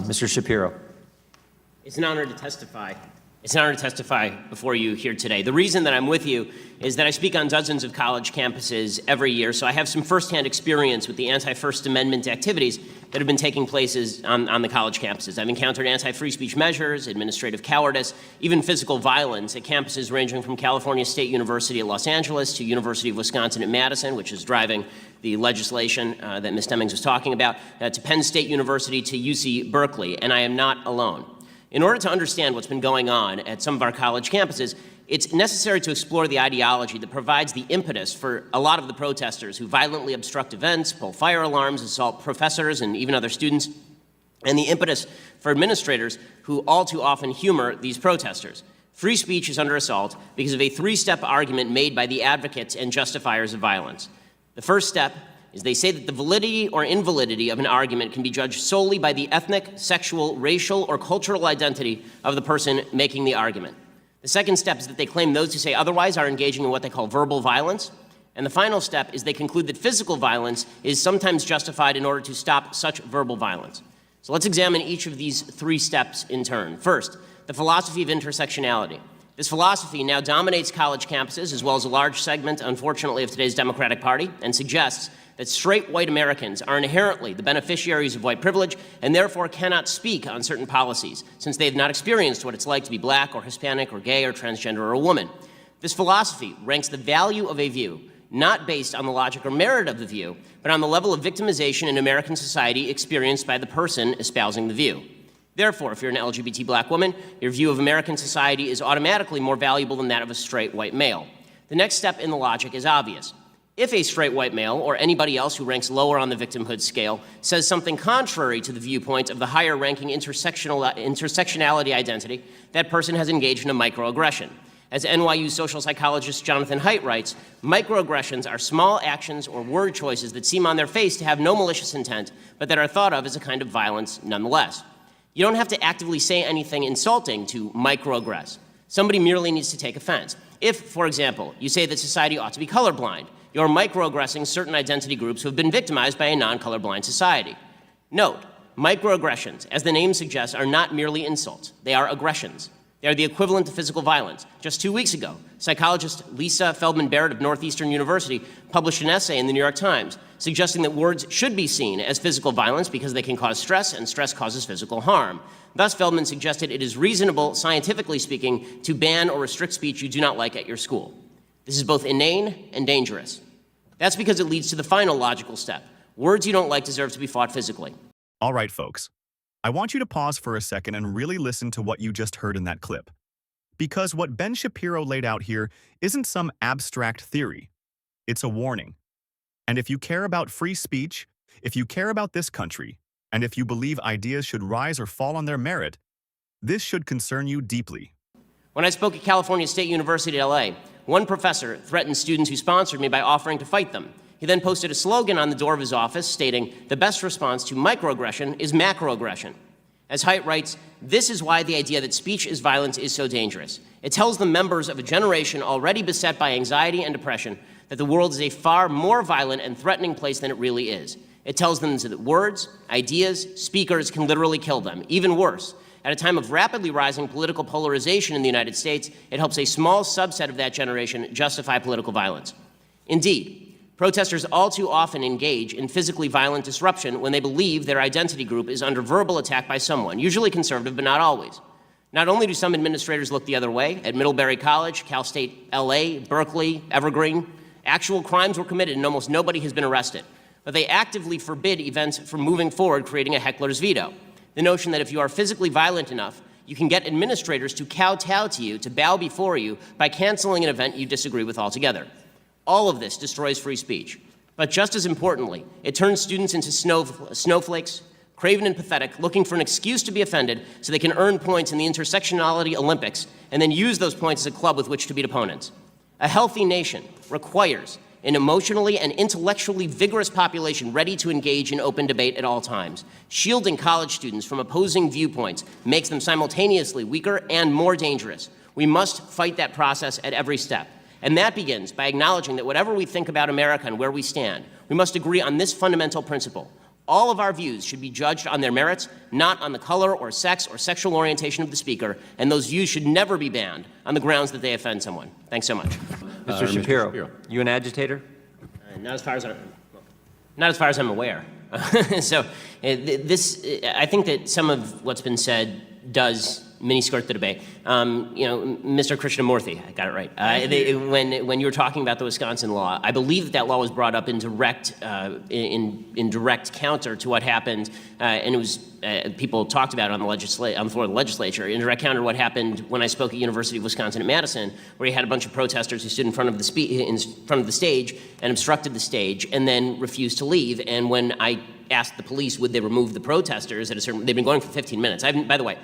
Mr. Shapiro. It's an honor to testify. It's an honor to testify before you here today. The reason that I'm with you is that I speak on dozens of college campuses every year, so I have some firsthand experience with the anti-First Amendment activities that have been taking place on the college campuses. I've encountered anti-free speech measures, administrative cowardice, even physical violence at campuses ranging from California State University at Los Angeles to University of Wisconsin at Madison, which is driving the legislation that Ms. Demings was talking about, to Penn State University to UC Berkeley, and I am not alone. In order to understand what's been going on at some of our college campuses, it's necessary to explore the ideology that provides the impetus for a lot of the protesters who violently obstruct events, pull fire alarms, assault professors and even other students, and the impetus for administrators who all too often humor these protesters. Free speech is under assault because of a three-step argument made by the advocates and justifiers of violence. The first step is they say that the validity or invalidity of an argument can be judged solely by the ethnic, sexual, racial, or cultural identity of the person making the argument. The second step is that they claim those who say otherwise are engaging in what they call verbal violence. And the final step is they conclude that physical violence is sometimes justified in order to stop such verbal violence. So let's examine each of these three steps in turn. First, the philosophy of intersectionality. This philosophy now dominates college campuses as well as a large segment, unfortunately, of today's Democratic Party, and suggests that straight white Americans are inherently the beneficiaries of white privilege and therefore cannot speak on certain policies, since they have not experienced what it's like to be black or Hispanic or gay or transgender or a woman. This philosophy ranks the value of a view not based on the logic or merit of the view, but on the level of victimization in American society experienced by the person espousing the view. Therefore, if you're an LGBT black woman, your view of American society is automatically more valuable than that of a straight white male. The next step in the logic is obvious. If a straight white male, or anybody else who ranks lower on the victimhood scale, says something contrary to the viewpoint of the higher-ranking intersectionality identity, that person has engaged in a microaggression. As NYU social psychologist Jonathan Haidt writes, microaggressions are small actions or word choices that seem on their face to have no malicious intent, but that are thought of as a kind of violence nonetheless. You don't have to actively say anything insulting to microaggress. Somebody merely needs to take offense. If, for example, you say that society ought to be colorblind, you're microaggressing certain identity groups who have been victimized by a non-colorblind society. Note, microaggressions, as the name suggests, are not merely insults. They are aggressions. They are the equivalent to physical violence. Just 2 weeks ago, psychologist Lisa Feldman Barrett of Northeastern University published an essay in the New York Times suggesting that words should be seen as physical violence because they can cause stress, and stress causes physical harm. Thus, Feldman suggested it is reasonable, scientifically speaking, to ban or restrict speech you do not like at your school. This is both inane and dangerous. That's because it leads to the final logical step. Words you don't like deserve to be fought physically. All right, folks. I want you to pause for a second and really listen to what you just heard in that clip. Because what Ben Shapiro laid out here isn't some abstract theory. It's a warning. And if you care about free speech, if you care about this country, and if you believe ideas should rise or fall on their merit, this should concern you deeply. When I spoke at California State University at LA, one professor threatened students who sponsored me by offering to fight them. He then posted a slogan on the door of his office stating, "The best response to microaggression is macroaggression." As Haidt writes, this is why the idea that speech is violence is so dangerous. It tells the members of a generation already beset by anxiety and depression that the world is a far more violent and threatening place than it really is. It tells them that words, ideas, speakers can literally kill them. Even worse, at a time of rapidly rising political polarization in the United States, it helps a small subset of that generation justify political violence. Indeed, protesters all too often engage in physically violent disruption when they believe their identity group is under verbal attack by someone, usually conservative, but not always. Not only do some administrators look the other way, at Middlebury College, Cal State LA, Berkeley, Evergreen, actual crimes were committed and almost nobody has been arrested, but they actively forbid events from moving forward, creating a heckler's veto. The notion that if you are physically violent enough, you can get administrators to kowtow to you, to bow before you, by canceling an event you disagree with altogether. All of this destroys free speech. But just as importantly, it turns students into snowflakes, craven and pathetic, looking for an excuse to be offended so they can earn points in the intersectionality Olympics and then use those points as a club with which to beat opponents. A healthy nation requires an emotionally and intellectually vigorous population ready to engage in open debate at all times. Shielding college students from opposing viewpoints makes them simultaneously weaker and more dangerous. We must fight that process at every step. And that begins by acknowledging that whatever we think about America and where we stand, we must agree on this fundamental principle. All of our views should be judged on their merits, not on the color or sex or sexual orientation of the speaker, and those views should never be banned on the grounds that they offend someone. Thanks so much. Mr. Shapiro, you an agitator? Not as far as I'm aware. So I think that some of what's been said does mini-skirt the debate. Mr. Krishnamurthy, I got it right. When you were talking about the Wisconsin law, I believe that law was brought up in direct counter to what happened, and it was people talked about it on the floor of the legislature. In direct counter to what happened when I spoke at University of Wisconsin at Madison, where you had a bunch of protesters who stood in front of the stage and obstructed the stage, and then refused to leave. And when I asked the police would they remove the protesters they've been going for 15 minutes. By the way.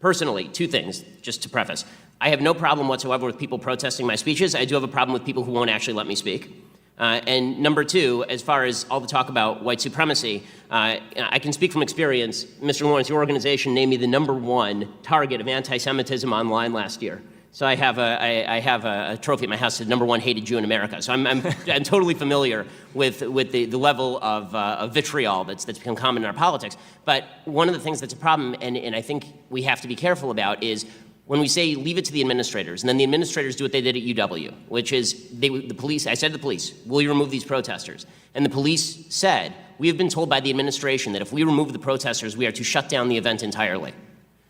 Personally, two things, just to preface. I have no problem whatsoever with people protesting my speeches. I do have a problem with people who won't actually let me speak. And number two, as far as all the talk about white supremacy, I can speak from experience. Mr. Lawrence, your organization named me the #1 target of anti-Semitism online last year. So I have a trophy at my house that says #1 hated Jew in America. So I'm totally familiar with the level of vitriol that's become common in our politics. But one of the things that's a problem, and I think we have to be careful about, is when we say leave it to the administrators, and then the administrators do what they did at UW, which is the police. I said to the police, "Will you remove these protesters?" And the police said, "We have been told by the administration that if we remove the protesters, we are to shut down the event entirely.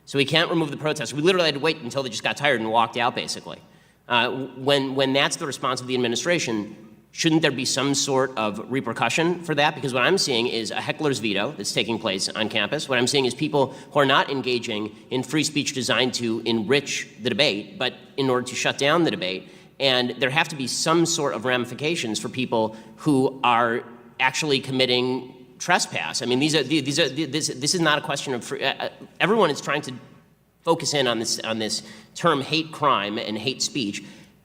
So we can't remove the protesters." We literally had to wait until they just got tired and walked out, basically. When that's the response of the administration, shouldn't there be some sort of repercussion for that? Because what I'm seeing is a heckler's veto that's taking place on campus. What I'm seeing is people who are not engaging in free speech designed to enrich the debate, but in order to shut down the debate. And there have to be some sort of ramifications for people who are actually committing trespass. I mean, this is not a question of free, everyone is trying to focus in on this term hate crime and hate speech.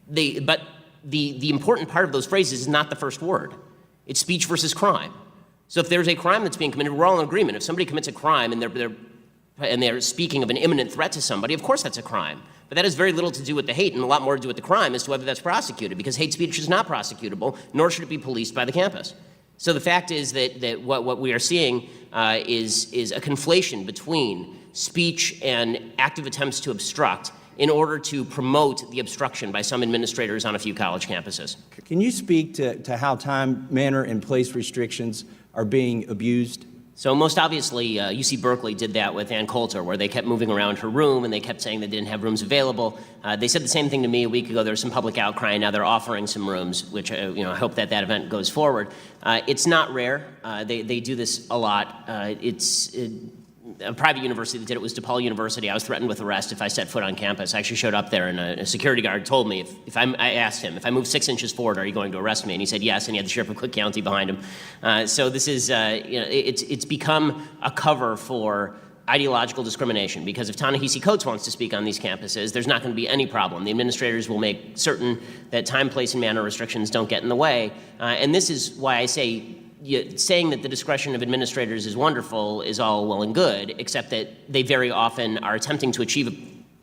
But the important part of those phrases is not the first word. It's speech versus crime. So if there's a crime that's being committed, we're all in agreement. If somebody commits a crime and they're speaking of an imminent threat to somebody, of course that's a crime. But that has very little to do with the hate and a lot more to do with the crime as to whether that's prosecuted, because hate speech is not prosecutable, nor should it be policed by the campus. So the fact is that what we are seeing is a conflation between speech and active attempts to obstruct in order to promote the obstruction by some administrators on a few college campuses. Can you speak to how time, manner, and place restrictions are being abused? So most obviously, UC Berkeley did that with Ann Coulter, where they kept moving around her room and they kept saying they didn't have rooms available. They said the same thing to me a week ago. There was some public outcry, and now they're offering some rooms, which I hope that event goes forward. It's not rare. They do this a lot. A private university that did it was DePaul University. I was threatened with arrest if I set foot on campus. I actually showed up there, and a security guard told me, I asked him, if I move 6 inches forward, are you going to arrest me? And he said yes, and he had the sheriff of Cook County behind him. So this is, it's become a cover for ideological discrimination, because if Ta-Nehisi Coates wants to speak on these campuses, there's not going to be any problem. The administrators will make certain that time, place, and manner restrictions don't get in the way. And this is why I say, saying that the discretion of administrators is wonderful is all well and good, except that they very often are attempting to achieve a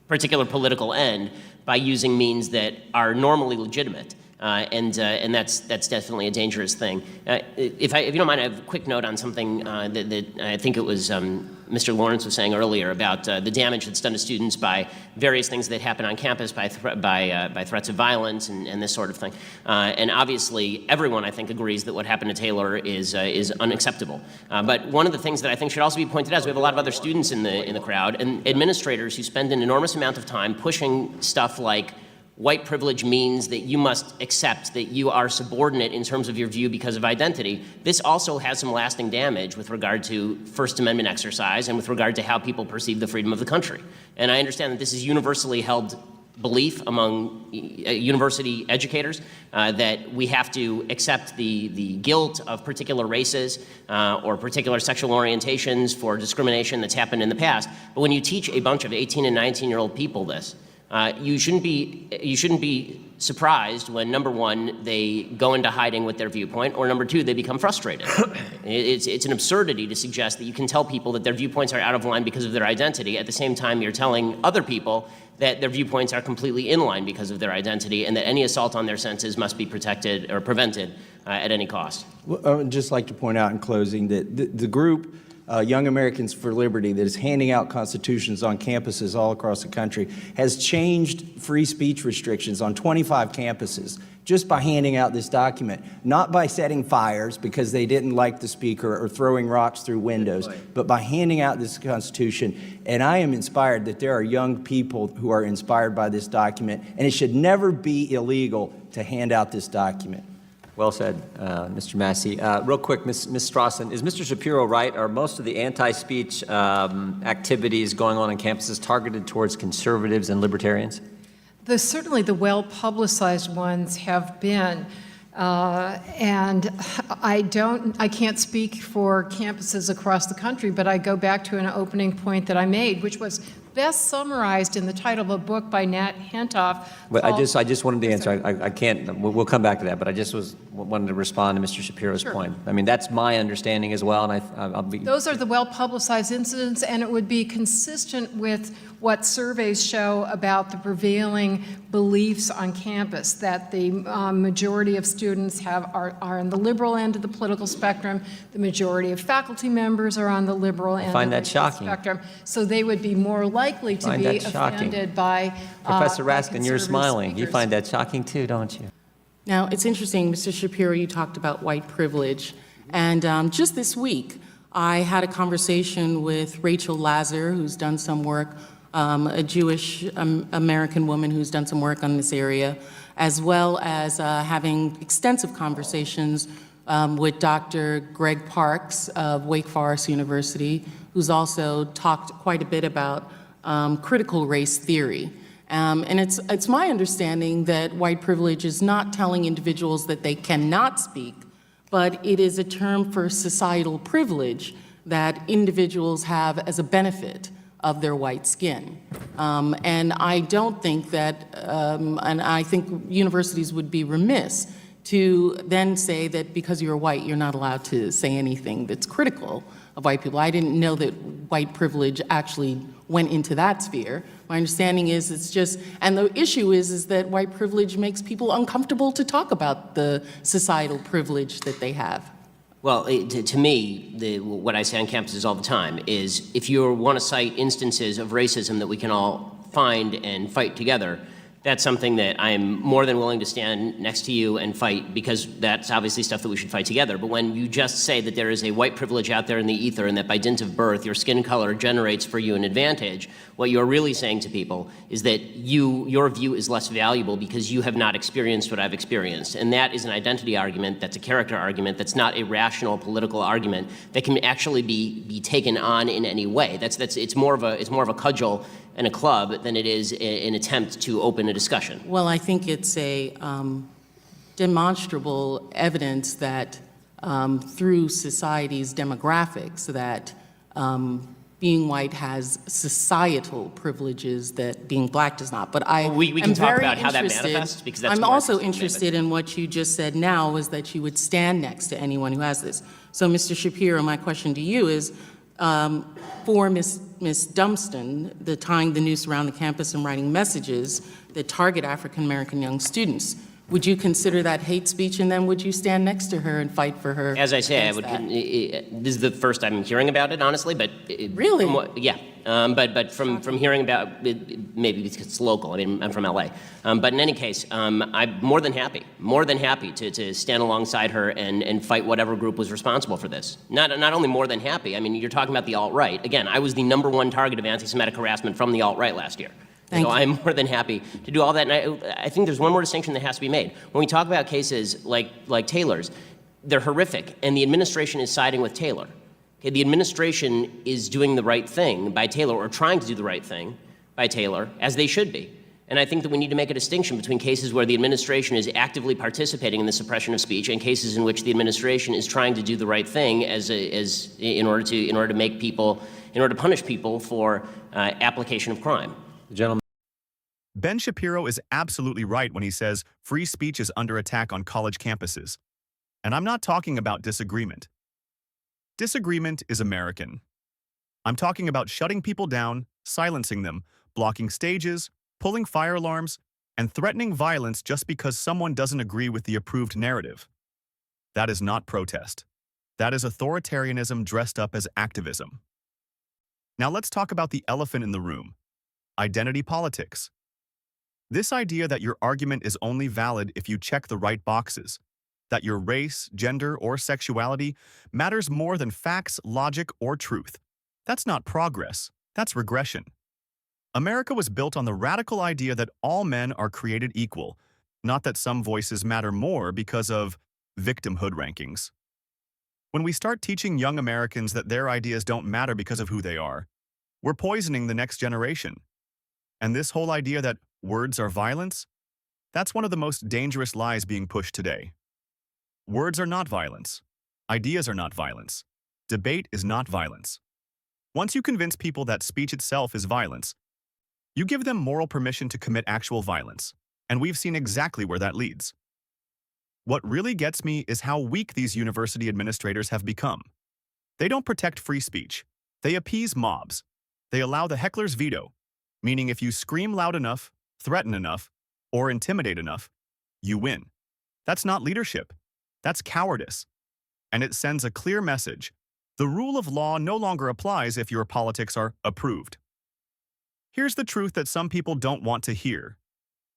particular political end by using means that are normally legitimate. And that's definitely a dangerous thing. If you don't mind, I have a quick note on something that I think it was Mr. Lawrence was saying earlier about the damage that's done to students by various things that happen on campus, by threats of violence and this sort of thing. And obviously, everyone I think agrees that what happened to Taylor is unacceptable. But one of the things that I think should also be pointed out is we have a lot of other students in the crowd and administrators who spend an enormous amount of time pushing stuff like white privilege means that you must accept that you are subordinate in terms of your view because of identity. This also has some lasting damage with regard to First Amendment exercise and with regard to how people perceive the freedom of the country. And I understand that this is universally held belief among university educators that we have to accept the guilt of particular races or particular sexual orientations for discrimination that's happened in the past. But when you teach a bunch of 18 and 19-year-old people this, you shouldn't be surprised when, number one, they go into hiding with their viewpoint, or number two, they become frustrated. It's an absurdity to suggest that you can tell people that their viewpoints are out of line because of their identity. At the same time, you're telling other people that their viewpoints are completely in line because of their identity, and that any assault on their senses must be protected or prevented at any cost. Well, I would just like to point out in closing that the group, Young Americans for Liberty, that is handing out constitutions on campuses all across the country, has changed free speech restrictions on 25 campuses just by handing out this document, not by setting fires because they didn't like the speaker or throwing rocks through windows, but by handing out this Constitution. And I am inspired that there are young people who are inspired by this document, and it should never be illegal to hand out this document. Well said, Mr. Massey. Real quick, Ms. Strawson, is Mr. Shapiro right? Are most of the anti-speech activities going on campuses targeted towards conservatives and libertarians? Certainly the well-publicized ones have been, and I can't speak for campuses across the country, but I go back to an opening point that I made, which was best summarized in the title of a book by Nat Hentoff. But I just wanted to answer. I can't. We'll come back to that. But I just wanted to respond to Mr. Shapiro's point. I mean, that's my understanding as well, and I'll be. Those are the well-publicized incidents, and it would be consistent with what surveys show about the prevailing beliefs on campus, that the majority of students are on the liberal end of the political spectrum. The majority of faculty members are on the liberal end of the spectrum. So they would be more likely to be offended by Professor Raskin, you're smiling. Speakers. You find that shocking too, don't you? Now, it's interesting, Mr. Shapiro, you talked about white privilege. And just this week, I had a conversation with Rachel Lazar, who's done some work, a Jewish American woman who's done some work on this area, as well as having extensive conversations with Dr. Greg Parks of Wake Forest University, who's also talked quite a bit about critical race theory. And it's my understanding that white privilege is not telling individuals that they cannot speak, but it is a term for societal privilege that individuals have as a benefit of their white skin. And I don't think that, and I think universities would be remiss to then say that because you're white, you're not allowed to say anything that's critical of white people. I didn't know that white privilege actually went into that sphere. My understanding is it's just, and the issue is that white privilege makes people uncomfortable to talk about the societal privilege that they have. Well, to me, what I say on campuses all the time is if you want to cite instances of racism that we can all find and fight together, that's something that I'm more than willing to stand next to you and fight, because that's obviously stuff that we should fight together. But when you just say that there is a white privilege out there in the ether and that by dint of birth your skin color generates for you an advantage, what you're really saying to people is that your view is less valuable because you have not experienced what I've experienced. And that is an identity argument, that's a character argument, that's not a rational political argument that can actually be taken on in any way. It's more of a cudgel and a club than it is an attempt to open a discussion. Well, I think it's a demonstrable evidence that through society's demographics that being white has societal privileges that being black does not. But we can talk about how that manifests, because that's I'm also interested in what you just said now, is that you would stand next to anyone who has this. So, Mr. Shapiro, my question to you is, for Ms. Dunston, the tying the noose around the campus and writing messages that target African-American young students, would you consider that hate speech, and then would you stand next to her and fight for her? As I say, I would. This is the first I'm hearing about it, honestly. But really, yeah. But from hearing about it, maybe because it's local. I mean, I'm from LA. But in any case, I'm more than happy to stand alongside her and fight whatever group was responsible for this. Not only more than happy. I mean, you're talking about the alt-right. Again, I was the #1 target of anti-Semitic harassment from the alt-right last year. So I'm more than happy to do all that. And I think there's one more distinction that has to be made. When we talk about cases like Taylor's, they're horrific, and the administration is siding with Taylor. Okay, the administration is doing the right thing by Taylor, or trying to do the right thing by Taylor, as they should be. And I think that we need to make a distinction between cases where the administration is actively participating in the suppression of speech and cases in which the administration is trying to do the right thing in order to punish people for application of crime. The gentleman. Ben Shapiro is absolutely right when he says free speech is under attack on college campuses. And I'm not talking about disagreement. Disagreement is American. I'm talking about shutting people down, silencing them, blocking stages, pulling fire alarms, and threatening violence just because someone doesn't agree with the approved narrative. That is not protest. That is authoritarianism dressed up as activism. Now let's talk about the elephant in the room: identity politics. This idea that your argument is only valid if you check the right boxes, that your race, gender, or sexuality matters more than facts, logic, or truth. That's not progress. That's regression. America was built on the radical idea that all men are created equal, not that some voices matter more because of victimhood rankings. When we start teaching young Americans that their ideas don't matter because of who they are, we're poisoning the next generation. And this whole idea that words are violence, that's one of the most dangerous lies being pushed today. Words are not violence. Ideas are not violence. Debate is not violence. Once you convince people that speech itself is violence, you give them moral permission to commit actual violence, and we've seen exactly where that leads. What really gets me is how weak these university administrators have become. They don't protect free speech. They appease mobs. They allow the heckler's veto, meaning if you scream loud enough, threaten enough, or intimidate enough, you win. That's not leadership. That's cowardice. And it sends a clear message: the rule of law no longer applies if your politics are approved. Here's the truth that some people don't want to hear.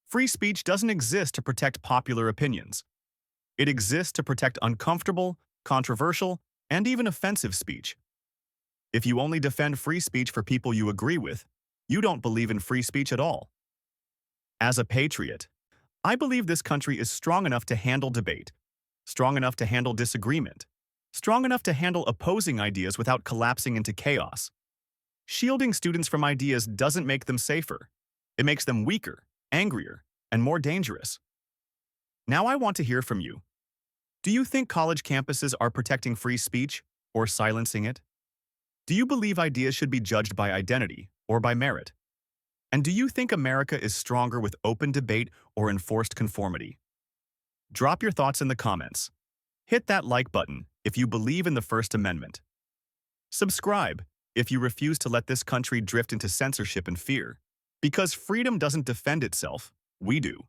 Free speech doesn't exist to protect popular opinions. It exists to protect uncomfortable, controversial, and even offensive speech. If you only defend free speech for people you agree with, you don't believe in free speech at all. As a patriot, I believe this country is strong enough to handle debate, strong enough to handle disagreement, strong enough to handle opposing ideas without collapsing into chaos. Shielding students from ideas doesn't make them safer. It makes them weaker, angrier, and more dangerous. Now I want to hear from you. Do you think college campuses are protecting free speech or silencing it? Do you believe ideas should be judged by identity or by merit? And do you think America is stronger with open debate or enforced conformity? Drop your thoughts in the comments. Hit that like button if you believe in the First Amendment. Subscribe if you refuse to let this country drift into censorship and fear. Because freedom doesn't defend itself, we do.